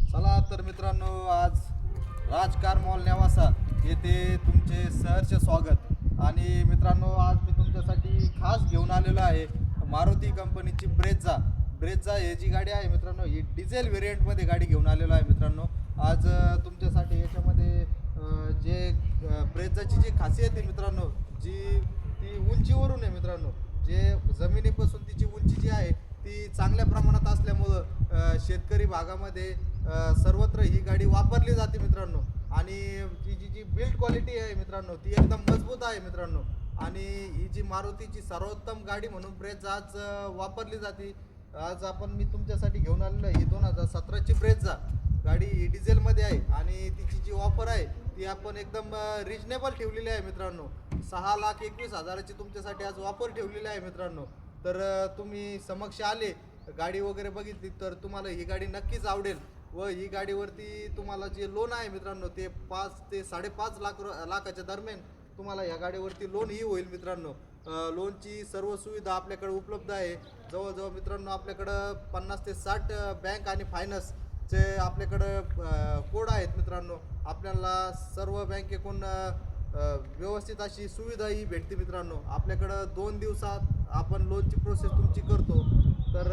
चला तर मित्रांनो, आज राजकार मॉल नेवासा येथे तुमचे सहर्ष स्वागत. आणि मित्रांनो, आज मी तुमच्यासाठी खास घेऊन आलेलो आहे मारुती कंपनीची ब्रेझा ही जी गाडी आहे मित्रांनो, ही डिझेल व्हेरियंटमध्ये गाडी घेऊन आलेलो आहे मित्रांनो. आज तुमच्यासाठी याच्यामध्ये जे ब्रेझाची जी खासियत आहे मित्रांनो, ती उंचीवरून आहे मित्रांनो. जे जमिनीपासून तिची उंची जी आहे ती चांगल्या प्रमाणात असल्यामुळं शेतकरी भागामध्ये सर्वत्र ही गाडी वापरली जाते मित्रांनो. आणि तिची जी बिल्ड क्वालिटी आहे मित्रांनो, ती एकदम मजबूत आहे मित्रांनो. आणि ही जी मारुतीची सर्वोत्तम गाडी म्हणून ब्रेझा आज वापरली जाते. आज मी तुमच्यासाठी घेऊन आलेलो आहे ही 2017ची ब्रेझा गाडी. ही डिझेलमध्ये आहे आणि तिची जी ऑफर आहे ती आपण एकदम रिजनेबल ठेवलेली आहे मित्रांनो. 6,21,000ची तुमच्यासाठी आज ऑफर ठेवलेली आहे मित्रांनो. तर तुम्ही समक्ष आले, गाडी वगैरे बघितली तर तुम्हाला ही गाडी नक्कीच आवडेल. व ही गाडीवरती तुम्हाला जे लोन आहे मित्रांनो, ते 5 ते 5.5 लाखाच्या दरम्यान तुम्हाला या गाडीवरती लोनही होईल मित्रांनो. लोनची सर्व सुविधा आपल्याकडे उपलब्ध आहे. जवळजवळ मित्रांनो आपल्याकडं 50 ते 60 बँक आणि फायनान्सचे आपल्याकडं कोड आहेत मित्रांनो. आपल्याला सर्व बँकेकडून व्यवस्थित अशी सुविधाही भेटते मित्रांनो. आपल्याकडं 2 दिवसात आपण लोनची प्रोसेस तुमची करतो. तर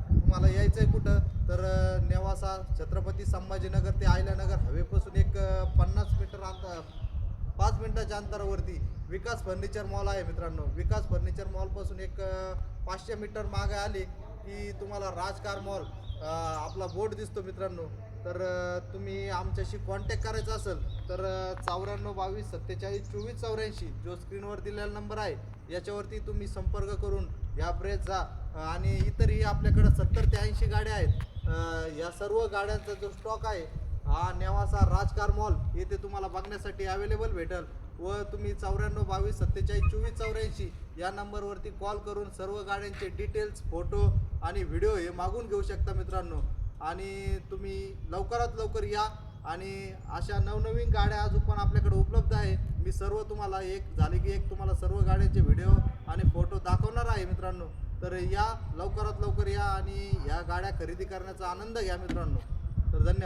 तुम्हाला यायचं आहे कुठं, तर नेवासा छत्रपती संभाजीनगर ते आयल्यानगर हवेपासून एक 50 मीटर 5 मिनिटाच्या अंतरावरती विकास फर्निचर मॉल आहे मित्रांनो. विकास फर्निचर मॉलपासून एक 500 मीटर मागे आले की तुम्हाला राजकार मॉल आपला बोर्ड दिसतो मित्रांनो. तर तुम्ही आमच्याशी कॉन्टॅक्ट करायचा असेल तर 94 22 47 24 84 जो स्क्रीनवर दिलेला नंबर आहे याच्यावरती तुम्ही संपर्क करून या ब्रेझा आणि इतरही आपल्याकडं 70 ते 80 गाड्या आहेत. या सर्व गाड्यांचा जो स्टॉक आहे हा नेवासा राजकार मॉल येथे तुम्हाला बघण्यासाठी अवेलेबल भेटेल. व तुम्ही 94 22 47 24 84 या नंबरवरती कॉल करून सर्व गाड्यांचे डिटेल्स, फोटो आणि व्हिडिओ हे मागून घेऊ शकता मित्रांनो. आणि तुम्ही लवकरात लवकर या. आणि अशा नवनवीन गाड्या अजून पण आपल्याकडे उपलब्ध आहे. मी सर्व तुम्हाला एक झाले की एक तुम्हाला सर्व गाड्यांचे व्हिडिओ आणि फोटो दाखवणार आहे मित्रांनो. तर या, लवकरात लवकर या आणि या गाड्या खरेदी करण्याचा आनंद घ्या मित्रांनो. तर धन्यवाद.